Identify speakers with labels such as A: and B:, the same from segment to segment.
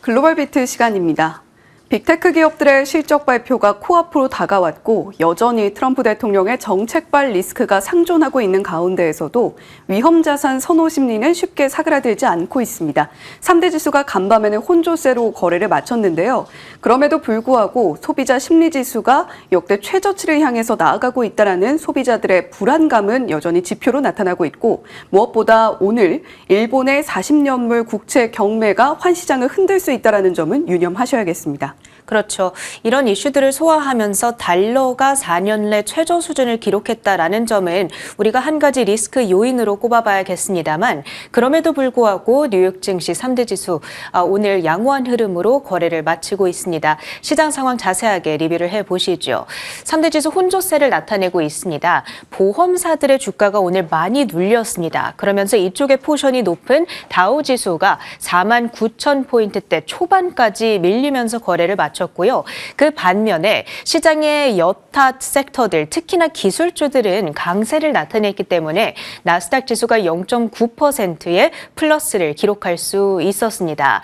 A: 글로벌 비트 시간입니다. 빅테크 기업들의 실적 발표가 코앞으로 다가왔고 여전히 트럼프 대통령의 정책발 리스크가 상존하고 있는 가운데에서도 위험자산 선호 심리는 쉽게 사그라들지 않고 있습니다. 3대 지수가 간밤에는 혼조세로 거래를 마쳤는데요. 그럼에도 불구하고 소비자 심리지수가 역대 최저치를 향해서 나아가고 있다는 소비자들의 불안감은 여전히 지표로 나타나고 있고 무엇보다 오늘 일본의 40년물 국채 경매가 환시장을 흔들 수 있다는 점은 유념하셔야겠습니다.
B: 그렇죠. 이런 이슈들을 소화하면서 달러가 4년 내 최저 수준을 기록했다라는 점은 우리가 한 가지 리스크 요인으로 꼽아봐야겠습니다만 그럼에도 불구하고 뉴욕 증시 3대 지수 오늘 양호한 흐름으로 거래를 마치고 있습니다. 시장 상황 자세하게 리뷰를 해보시죠. 3대 지수 혼조세를 나타내고 있습니다. 보험사들의 주가가 오늘 많이 눌렸습니다. 그러면서 이쪽의 포션이 높은 다우 지수가 49,000포인트대 초반까지 밀리면서 거래를 마쳤고요. 그 반면에 시장의 여타 섹터들, 특히나 기술주들은 강세를 나타냈기 때문에 나스닥 지수가 0.9%의 플러스를 기록할 수 있었습니다.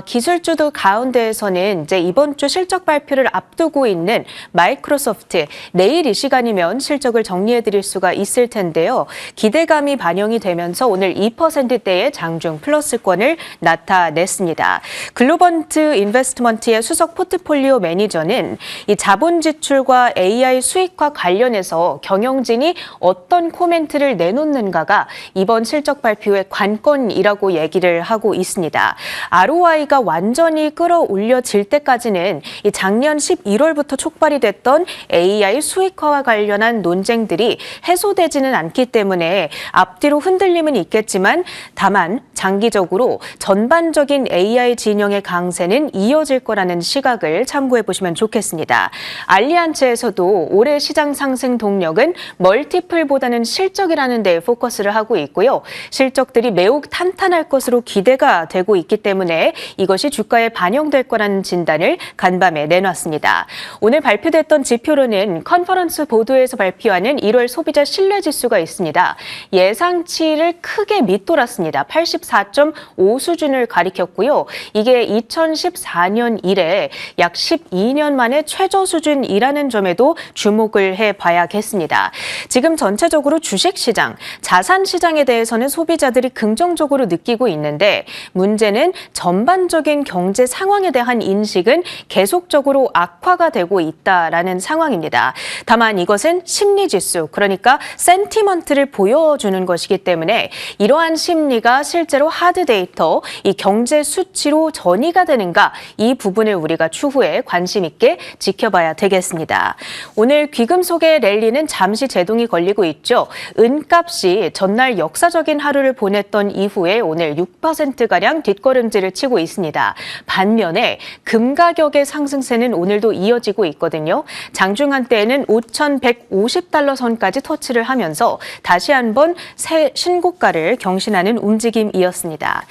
B: 기술주도 가운데에서는 이제 이번 주 실적 발표를 앞두고 있는 마이크로소프트, 내일 이 시간이면 실적을 정리해드릴 수가 있을 텐데요. 기대감이 반영이 되면서 오늘 2%대의 장중 플러스권을 나타냈습니다. 글로번트 인베스트먼트의 수석 포트폴리오 매니저는 이 자본 지출과 AI 수익화 관련해서 경영진이 어떤 코멘트를 내놓는가가 이번 실적 발표의 관건이라고 얘기를 하고 있습니다. ROI가 완전히 끌어올려질 때까지는 이 작년 11월부터 촉발이 됐던 AI 수익화와 관련한 논쟁들이 해소되지는 않기 때문에 앞뒤로 흔들림은 있겠지만 다만 장기적으로 전반적인 AI 진영의 강세는 이어질 거라는 시각을 참고해 보시면 좋겠습니다. 알리안츠에서도 올해 시장 상승 동력은 멀티플보다는 실적이라는 데 포커스를 하고 있고요. 실적들이 매우 탄탄할 것으로 기대가 되고 있기 때문에 이것이 주가에 반영될 거라는 진단을 간밤에 내놨습니다. 오늘 발표됐던 지표로는 컨퍼런스 보도에서 발표하는 1월 소비자 신뢰지수가 있습니다. 예상치를 크게 밑돌았습니다. 84.5 수준을 가리켰고요. 이게 2014년 이래 약 12년 만에 최저 수준이라는 점에도 주목을 해봐야겠습니다. 지금 전체적으로 주식시장, 자산시장에 대해서는 소비자들이 긍정적으로 느끼고 있는데 문제는 전반적인 경제 상황에 대한 인식은 계속적으로 악화가 되고 있다라는 상황입니다. 다만 이것은 심리지수, 그러니까 센티먼트를 보여주는 것이기 때문에 이러한 심리가 실제로 하드 데이터, 이 경제 수치로 전이가 되는가 이 부분을 우리가 추후에 관심 있게 지켜봐야 되겠습니다. 오늘 귀금속의 랠리는 잠시 제동이 걸리고 있죠. 은값이 전날 역사적인 하루를 보냈던 이후에 오늘 6%가량 뒷걸음질을 치고 있습니다. 반면에 금 가격의 상승세는 오늘도 이어지고 있거든요. 장중 한때에는 5,150달러 선까지 터치를 하면서 다시 한번 새 신고가를 경신하는 움직임이었습니다.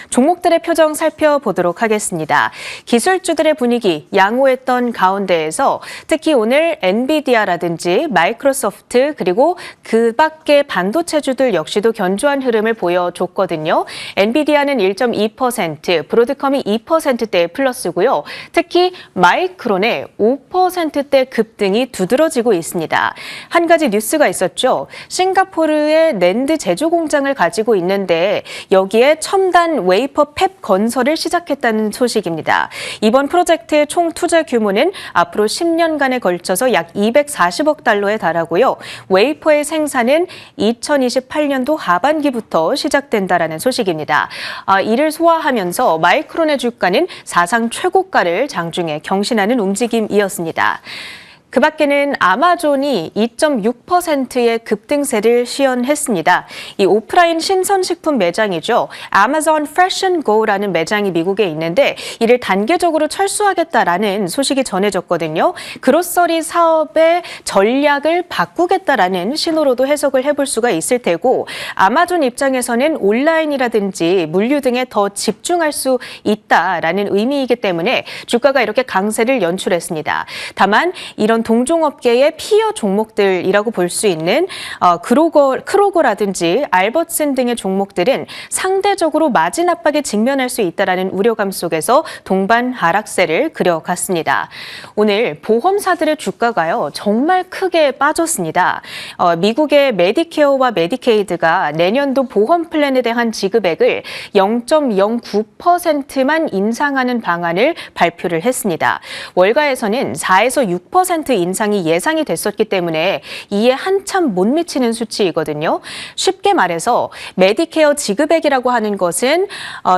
B: 종목들의 표정 살펴보도록 하겠습니다. 기술주들의 분위기 양호했던 가운데에서 특히 오늘 엔비디아라든지 마이크로소프트 그리고 그 밖의 반도체주들 역시도 견조한 흐름을 보여줬거든요. 엔비디아는 1.2%, 브로드컴이 2%대 플러스고요. 특히 마이크론의 5%대 급등이 두드러지고 있습니다. 한 가지 뉴스가 있었죠. 싱가포르의 낸드 제조 공장을 가지고 있는데 여기에 첨단 웨이퍼 팹 건설을 시작했다는 소식입니다. 이번 프로젝트의 총 투자 규모는 앞으로 10년간에 걸쳐서 약 240억 달러에 달하고요. 웨이퍼의 생산은 2028년도 하반기부터 시작된다라는 소식입니다. 이를 소화하면서 마이크론의 주가는 사상 최고가를 장중에 경신하는 움직임이었습니다. 그 밖에는 아마존이 2.6%의 급등세를 시연했습니다. 이 오프라인 신선식품 매장이죠. 아마존 Fresh and Go라는 매장이 미국에 있는데 이를 단계적으로 철수하겠다라는 소식이 전해졌거든요. 그로서리 사업의 전략을 바꾸겠다라는 신호로도 해석을 해볼 수가 있을 테고 아마존 입장에서는 온라인이라든지 물류 등에 더 집중할 수 있다라는 의미이기 때문에 주가가 이렇게 강세를 연출했습니다. 다만 이런 이런 동종업계의 피어 종목들이라고 볼 수 있는 크로거라든지 알버슨 등의 종목들은 상대적으로 마진 압박에 직면할 수 있다는 우려감 속에서 동반 하락세를 그려갔습니다. 오늘 보험사들의 주가가요 정말 크게 빠졌습니다. 미국의 메디케어와 메디케이드가 내년도 보험 플랜에 대한 지급액을 0.09%만 인상하는 방안을 발표를 했습니다. 월가에서는 4에서 6% 인상이 예상이 됐었기 때문에 이에 한참 못 미치는 수치이거든요. 쉽게 말해서 메디케어 지급액이라고 하는 것은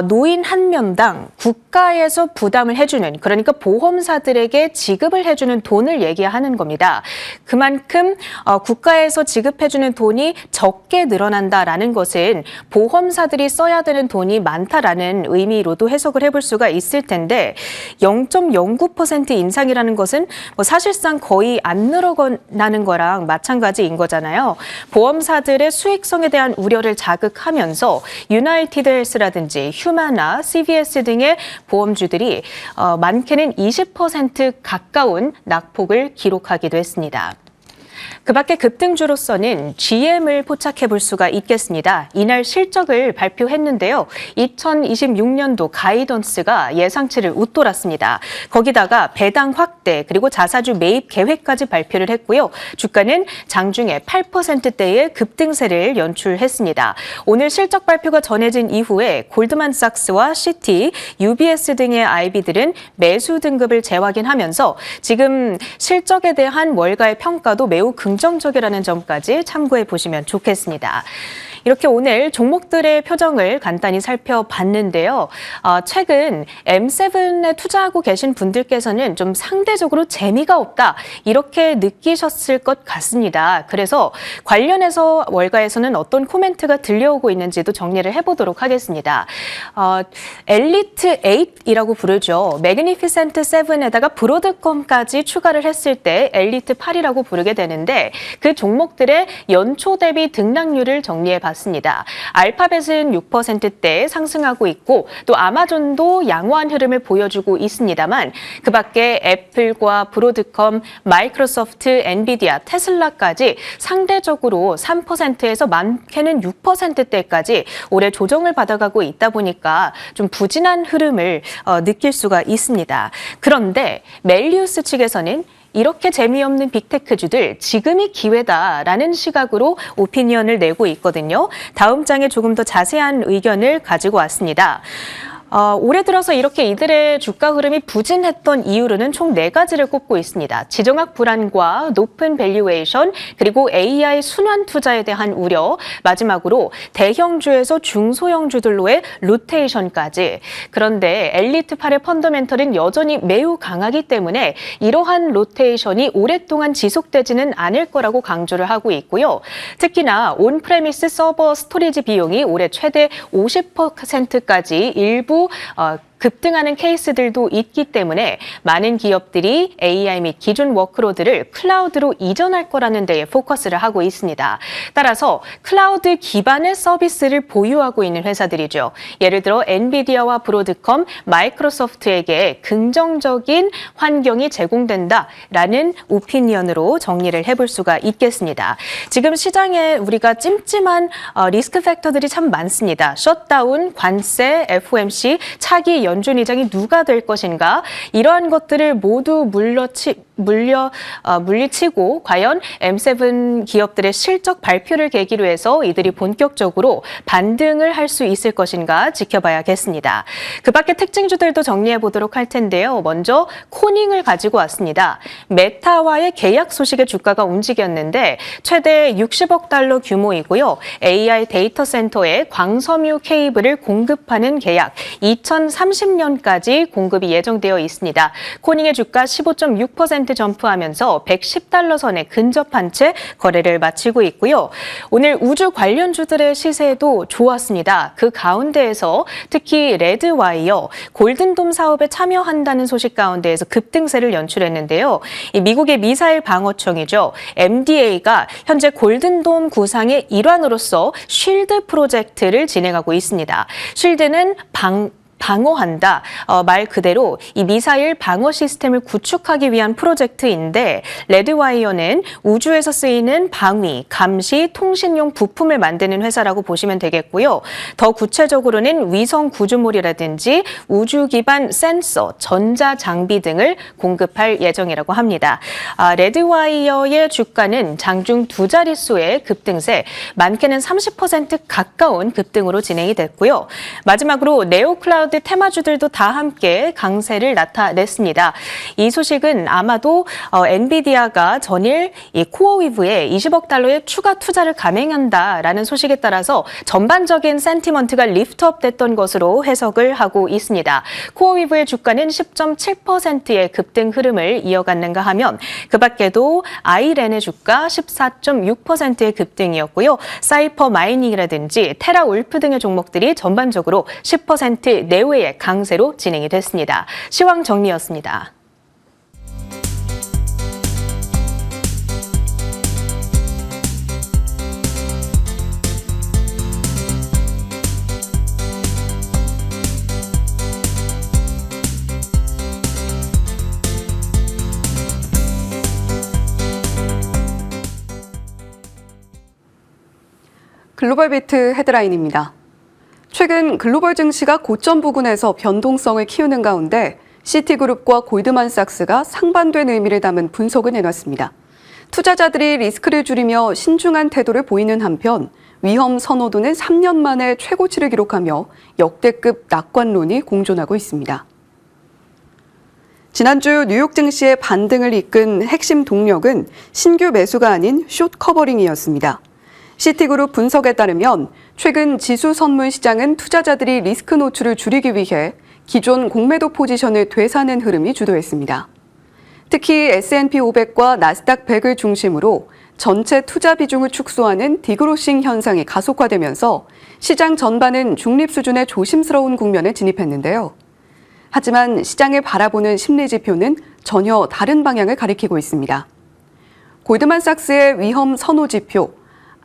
B: 노인 한 명당 국가에서 부담을 해주는, 그러니까 보험사들에게 지급을 해주는 돈을 얘기하는 겁니다. 그만큼 국가에서 지급해주는 돈이 적게 늘어난다라는 것은 보험사들이 써야 되는 돈이 많다라는 의미로도 해석을 해볼 수가 있을 텐데 0.09% 인상이라는 것은 사실상 거의 안 늘어나는 거랑 마찬가지인 거잖아요. 보험사들의 수익성에 대한 우려를 자극하면서 유나이티드 헬스라든지 휴마나, CVS 등의 보험주들이 많게는 20% 가까운 낙폭을 기록하기도 했습니다. 그 밖에 급등주로서는 GM을 포착해 볼 수가 있겠습니다. 이날 실적을 발표했는데요. 2026년도 가이던스가 예상치를 웃돌았습니다. 거기다가 배당 확대 그리고 자사주 매입 계획까지 발표를 했고요. 주가는 장중에 8%대의 급등세를 연출했습니다. 오늘 실적 발표가 전해진 이후에 골드만삭스와 시티, UBS 등의 IB들은 매수 등급을 재확인하면서 지금 실적에 대한 월가의 평가도 매우 긍정적이라는 점까지 참고해 보시면 좋겠습니다. 이렇게 오늘 종목들의 표정을 간단히 살펴봤는데요. 최근 M7에 투자하고 계신 분들께서는 좀 상대적으로 재미가 없다 이렇게 느끼셨을 것 같습니다. 그래서 관련해서 월가에서는 어떤 코멘트가 들려오고 있는지도 정리를 해보도록 하겠습니다. 엘리트 8이라고 부르죠. 매그니피센트 7에다가 브로드컴까지 추가를 했을 때 엘리트 8이라고 부르게 되는데 그 종목들의 연초 대비 등락률을 정리해봤습니다. 알파벳은 6%대 상승하고 있고 또 아마존도 양호한 흐름을 보여주고 있습니다만 그 밖에 애플과 브로드컴, 마이크로소프트, 엔비디아, 테슬라까지 상대적으로 3%에서 많게는 6%대까지 올해 조정을 받아가고 있다 보니까 좀 부진한 흐름을 느낄 수가 있습니다. 그런데 멜리우스 측에서는 이렇게 재미없는 빅테크주들 지금이 기회다라는 시각으로 오피니언을 내고 있거든요. 다음 장에 조금 더 자세한 의견을 가지고 왔습니다. 올해 들어서 이렇게 이들의 주가 흐름이 부진했던 이유로는 총 4가지를 꼽고 있습니다. 지정학 불안과 높은 밸류에이션, 그리고 AI 순환 투자에 대한 우려, 마지막으로 대형주에서 중소형주들로의 로테이션까지. 그런데 엘리트 8의 펀더멘털은 여전히 매우 강하기 때문에 이러한 로테이션이 오랫동안 지속되지는 않을 거라고 강조를 하고 있고요. 특히나 온프레미스 서버 스토리지 비용이 올해 최대 50%까지 일부 급등하는 케이스들도 있기 때문에 많은 기업들이 AI 및 기존 워크로드를 클라우드로 이전할 거라는 데에 포커스를 하고 있습니다. 따라서 클라우드 기반의 서비스를 보유하고 있는 회사들이죠. 예를 들어 엔비디아와 브로드컴, 마이크로소프트에게 긍정적인 환경이 제공된다라는 오피니언으로 정리를 해볼 수가 있겠습니다. 지금 시장에 우리가 찜찜한 리스크 팩터들이 참 많습니다. 셧다운, 관세, FOMC, 차기 연준 의장이 누가 될 것인가, 이러한 것들을 모두 물리치고 과연 M7 기업들의 실적 발표를 계기로 해서 이들이 본격적으로 반등을 할 수 있을 것인가 지켜봐야겠습니다. 그 밖에 특징주들도 정리해 보도록 할 텐데요. 먼저 코닝을 가지고 왔습니다. 메타와의 계약 소식에 주가가 움직였는데 최대 60억 달러 규모이고요. AI 데이터 센터에 광섬유 케이블을 공급하는 계약 2030년까지 공급이 예정되어 있습니다. 코닝의 주가 15.6% 점프하면서 110달러 선에 근접한 채 거래를 마치고 있고요. 오늘 우주 관련주들의 시세도 좋았습니다. 그 가운데에서 특히 레드와이어, 골든돔 사업에 참여한다는 소식 가운데에서 급등세를 연출했는데요. 이 미국의 미사일 방어청이죠. MDA가 현재 골든돔 구상의 일환으로서 쉴드 프로젝트를 진행하고 있습니다. 쉴드는 방어한다. 말 그대로 이 미사일 방어 시스템을 구축하기 위한 프로젝트인데 레드와이어는 우주에서 쓰이는 방위, 감시, 통신용 부품을 만드는 회사라고 보시면 되겠고요. 더 구체적으로는 위성 구조물이라든지 우주 기반 센서, 전자 장비 등을 공급할 예정이라고 합니다. 레드와이어의 주가는 장중 두 자릿수의 급등세, 많게는 30% 가까운 급등으로 진행이 됐고요. 마지막으로 네오클라우드 테마주들도 다 함께 강세를 나타냈습니다. 이 소식은 아마도 엔비디아가 전일 이 코어위브에 20억 달러의 추가 투자를 감행한다라는 소식에 따라서 전반적인 센티먼트가 리프트업 됐던 것으로 해석을 하고 있습니다. 코어위브의 주가는 10.7%의 급등 흐름을 이어갔는가 하면 그 밖에도 아이렌의 주가 14.6%의 급등이었고요. 사이퍼 마이닝이라든지 테라울프 등의 종목들이 전반적으로 10% 내외의 강세로 진행이 됐습니다. 시황 정리였습니다.
A: 글로벌 비트 헤드라인입니다. 최근 글로벌 증시가 고점 부근에서 변동성을 키우는 가운데 시티그룹과 골드만삭스가 상반된 의미를 담은 분석을 내놨습니다. 투자자들이 리스크를 줄이며 신중한 태도를 보이는 한편 위험 선호도는 3년 만에 최고치를 기록하며 역대급 낙관론이 공존하고 있습니다. 지난주 뉴욕 증시의 반등을 이끈 핵심 동력은 신규 매수가 아닌 숏 커버링이었습니다. 시티그룹 분석에 따르면 최근 지수 선물 시장은 투자자들이 리스크 노출을 줄이기 위해 기존 공매도 포지션을 되사는 흐름이 주도했습니다. 특히 S&P 500과 나스닥 100을 중심으로 전체 투자 비중을 축소하는 디그로싱 현상이 가속화되면서 시장 전반은 중립 수준의 조심스러운 국면에 진입했는데요. 하지만 시장을 바라보는 심리 지표는 전혀 다른 방향을 가리키고 있습니다. 골드만삭스의 위험 선호 지표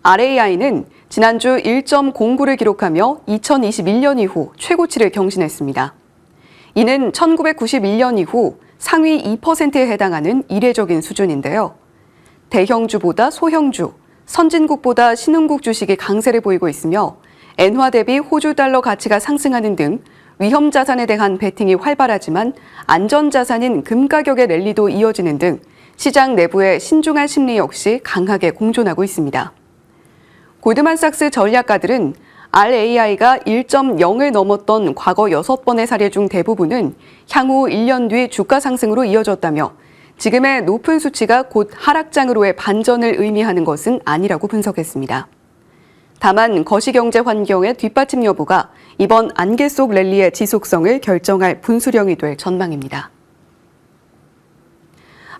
A: RAI는 지난주 1.09를 기록하며 2021년 이후 최고치를 경신했습니다. 이는 1991년 이후 상위 2%에 해당하는 이례적인 수준인데요. 대형주보다 소형주, 선진국보다 신흥국 주식이 강세를 보이고 있으며 엔화 대비 호주 달러 가치가 상승하는 등 위험 자산에 대한 베팅이 활발하지만 안전 자산인 금 가격의 랠리도 이어지는 등 시장 내부의 신중한 심리 역시 강하게 공존하고 있습니다. 골드만삭스 전략가들은 RAI가 1.0을 넘었던 과거 6번의 사례 중 대부분은 향후 1년 뒤 주가 상승으로 이어졌다며 지금의 높은 수치가 곧 하락장으로의 반전을 의미하는 것은 아니라고 분석했습니다. 다만 거시경제 환경의 뒷받침 여부가 이번 안개 속 랠리의 지속성을 결정할 분수령이 될 전망입니다.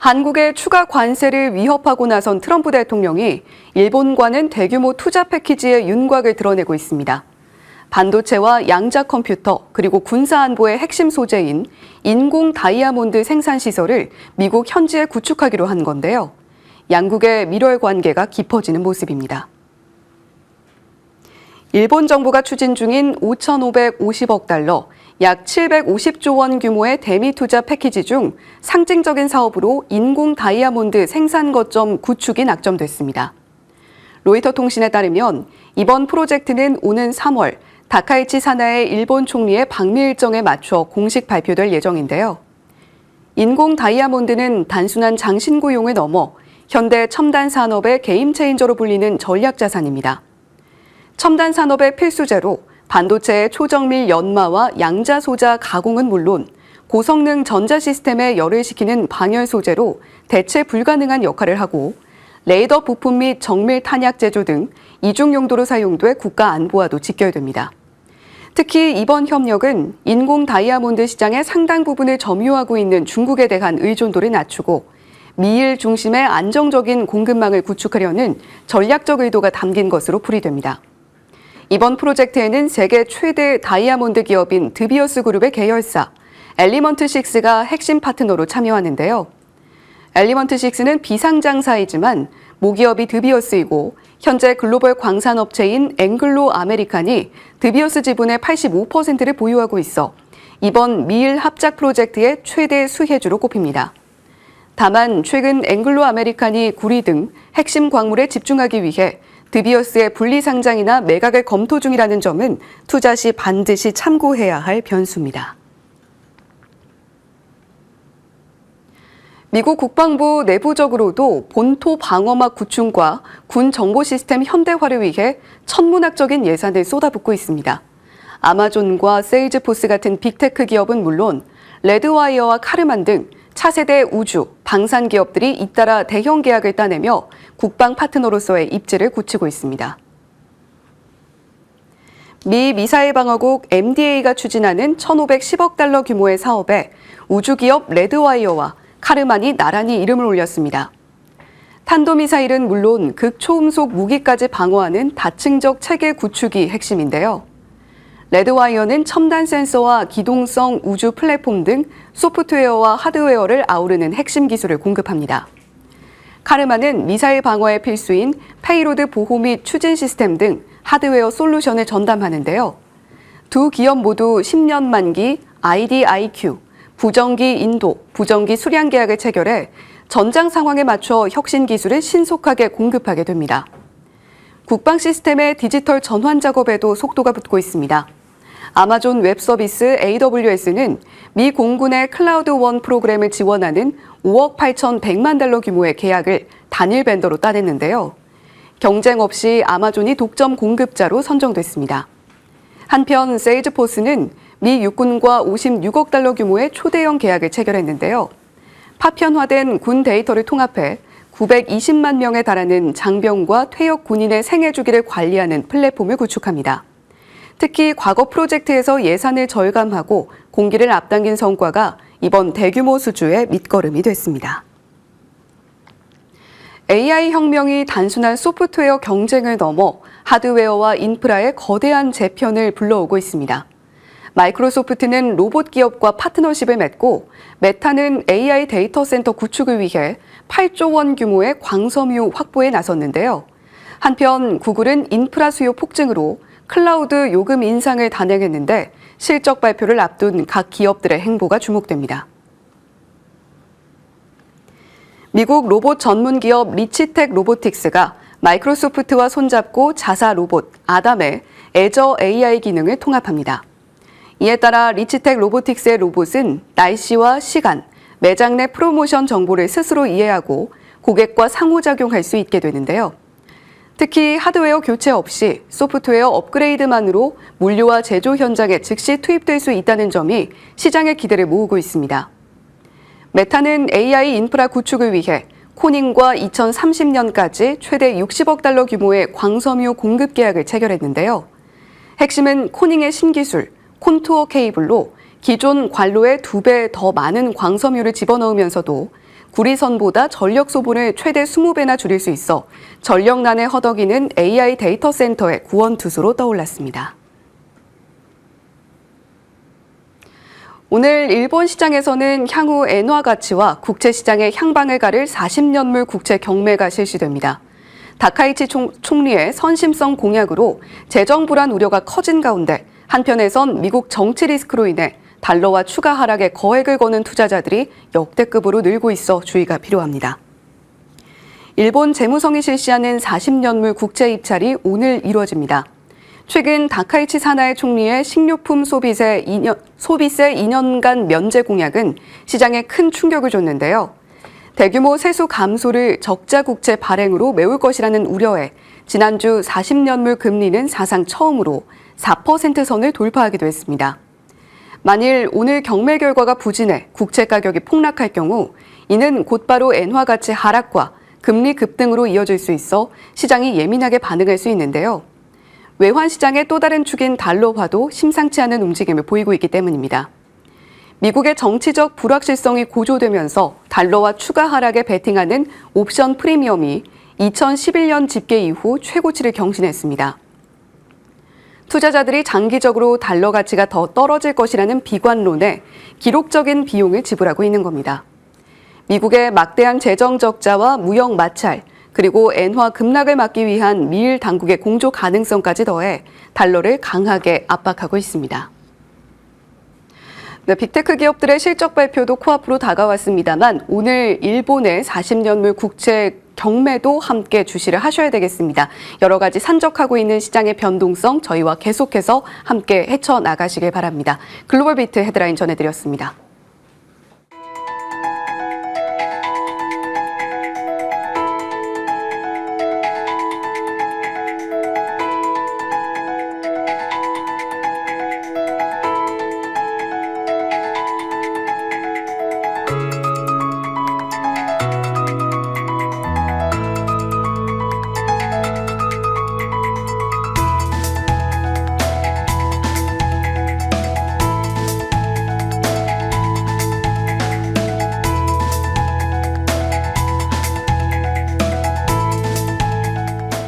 A: 한국의 추가 관세를 위협하고 나선 트럼프 대통령이 일본과는 대규모 투자 패키지의 윤곽을 드러내고 있습니다. 반도체와 양자 컴퓨터 그리고 군사 안보의 핵심 소재인 인공 다이아몬드 생산 시설을 미국 현지에 구축하기로 한 건데요. 양국의 밀월 관계가 깊어지는 모습입니다. 일본 정부가 추진 중인 5,550억 달러, 약 750조 원 규모의 대미 투자 패키지 중 상징적인 사업으로 인공 다이아몬드 생산 거점 구축이 낙점됐습니다. 로이터 통신에 따르면 이번 프로젝트는 오는 3월 다카이치 사나의 일본 총리의 방미 일정에 맞춰 공식 발표될 예정인데요. 인공 다이아몬드는 단순한 장신구용을 넘어 현대 첨단 산업의 게임 체인저로 불리는 전략 자산입니다. 첨단 산업의 필수제로 반도체의 초정밀 연마와 양자 소자 가공은 물론 고성능 전자 시스템에 열을 식히는 방열 소재로 대체 불가능한 역할을 하고 레이더 부품 및 정밀 탄약 제조 등 이중 용도로 사용돼 국가 안보와도 직결됩니다. 특히 이번 협력은 인공 다이아몬드 시장의 상당 부분을 점유하고 있는 중국에 대한 의존도를 낮추고 미일 중심의 안정적인 공급망을 구축하려는 전략적 의도가 담긴 것으로 풀이됩니다. 이번 프로젝트에는 세계 최대 다이아몬드 기업인 드비어스 그룹의 계열사 엘리먼트6가 핵심 파트너로 참여하는데요. 엘리먼트6는 비상장사이지만 모기업이 드비어스이고 현재 글로벌 광산업체인 앵글로 아메리칸이 드비어스 지분의 85%를 보유하고 있어 이번 미일 합작 프로젝트의 최대 수혜주로 꼽힙니다. 다만 최근 앵글로 아메리칸이 구리 등 핵심 광물에 집중하기 위해 드비어스의 분리 상장이나 매각을 검토 중이라는 점은 투자 시 반드시 참고해야 할 변수입니다. 미국 국방부 내부적으로도 본토 방어막 구축과 군 정보 시스템 현대화를 위해 천문학적인 예산을 쏟아붓고 있습니다. 아마존과 세일즈포스 같은 빅테크 기업은 물론 레드와이어와 카르만 등 차세대 우주, 방산 기업들이 잇따라 대형 계약을 따내며 국방 파트너로서의 입지를 굳히고 있습니다. 미 미사일 방어국 MDA가 추진하는 1,510억 달러 규모의 사업에 우주기업 레드와이어와 카르만이 나란히 이름을 올렸습니다. 탄도미사일은 물론 극초음속 무기까지 방어하는 다층적 체계 구축이 핵심인데요. 레드와이어는 첨단 센서와 기동성 우주 플랫폼 등 소프트웨어와 하드웨어를 아우르는 핵심 기술을 공급합니다. 카르만은 미사일 방어에 필수인 페이로드 보호 및 추진 시스템 등 하드웨어 솔루션을 전담하는데요. 두 기업 모두 10년 만기 IDIQ, 부정기 인도, 부정기 수량 계약을 체결해 전장 상황에 맞춰 혁신 기술을 신속하게 공급하게 됩니다. 국방 시스템의 디지털 전환 작업에도 속도가 붙고 있습니다. 아마존 웹 서비스 AWS는 미 공군의 클라우드 원 프로그램을 지원하는 5억 8,100만 달러 규모의 계약을 단일 벤더로 따냈는데요. 경쟁 없이 아마존이 독점 공급자로 선정됐습니다. 한편 세일즈포스는 미 육군과 56억 달러 규모의 초대형 계약을 체결했는데요. 파편화된 군 데이터를 통합해 920만 명에 달하는 장병과 퇴역 군인의 생애 주기를 관리하는 플랫폼을 구축합니다. 특히 과거 프로젝트에서 예산을 절감하고 공기를 앞당긴 성과가 이번 대규모 수주의 밑거름이 됐습니다. AI 혁명이 단순한 소프트웨어 경쟁을 넘어 하드웨어와 인프라의 거대한 재편을 불러오고 있습니다. 마이크로소프트는 로봇 기업과 파트너십을 맺고 메타는 AI 데이터 센터 구축을 위해 8조 원 규모의 광섬유 확보에 나섰는데요. 한편 구글은 인프라 수요 폭증으로 클라우드 요금 인상을 단행했는데 실적 발표를 앞둔 각 기업들의 행보가 주목됩니다. 미국 로봇 전문 기업 리치텍 로보틱스가 마이크로소프트와 손잡고 자사 로봇 아담의 애저 AI 기능을 통합합니다. 이에 따라 리치텍 로보틱스의 로봇은 날씨와 시간, 매장 내 프로모션 정보를 스스로 이해하고 고객과 상호작용할 수 있게 되는데요. 특히 하드웨어 교체 없이 소프트웨어 업그레이드만으로 물류와 제조 현장에 즉시 투입될 수 있다는 점이 시장의 기대를 모으고 있습니다. 메타는 AI 인프라 구축을 위해 코닝과 2030년까지 최대 60억 달러 규모의 광섬유 공급 계약을 체결했는데요. 핵심은 코닝의 신기술, 콘투어 케이블로 기존 관로에 2배 더 많은 광섬유를 집어넣으면서도 구리선보다 전력 소모를 최대 20배나 줄일 수 있어 전력난에 허덕이는 AI 데이터 센터의 구원투수로 떠올랐습니다. 오늘 일본 시장에서는 향후 엔화 가치와 국채 시장의 향방을 가를 40년물 국채 경매가 실시됩니다. 다카이치 총리의 선심성 공약으로 재정 불안 우려가 커진 가운데 한편에선 미국 정치 리스크로 인해 달러와 추가 하락에 거액을 거는 투자자들이 역대급으로 늘고 있어 주의가 필요합니다. 일본 재무성이 실시하는 40년물 국채 입찰이 오늘 이루어집니다. 최근 다카이치 사나에 총리의 식료품 소비세 2년간 면제 공약은 시장에 큰 충격을 줬는데요. 대규모 세수 감소를 적자 국채 발행으로 메울 것이라는 우려에 지난주 40년물 금리는 사상 처음으로 4% 선을 돌파하기도 했습니다. 만일 오늘 경매 결과가 부진해 국채 가격이 폭락할 경우 이는 곧바로 엔화 가치 하락과 금리 급등으로 이어질 수 있어 시장이 예민하게 반응할 수 있는데요. 외환 시장의 또 다른 축인 달러화도 심상치 않은 움직임을 보이고 있기 때문입니다. 미국의 정치적 불확실성이 고조되면서 달러와 추가 하락에 베팅하는 옵션 프리미엄이 2011년 집계 이후 최고치를 경신했습니다. 투자자들이 장기적으로 달러 가치가 더 떨어질 것이라는 비관론에 기록적인 비용을 지불하고 있는 겁니다. 미국의 막대한 재정 적자와 무역 마찰, 그리고 엔화 급락을 막기 위한 미일 당국의 공조 가능성까지 더해 달러를 강하게 압박하고 있습니다. 네, 빅테크 기업들의 실적 발표도 코앞으로 다가왔습니다만 오늘 일본의 40년물 국채 경매도 함께 주시를 하셔야 되겠습니다. 여러 가지 산적하고 있는 시장의 변동성 저희와 계속해서 함께 헤쳐나가시길 바랍니다. 글로벌 비트 헤드라인 전해드렸습니다.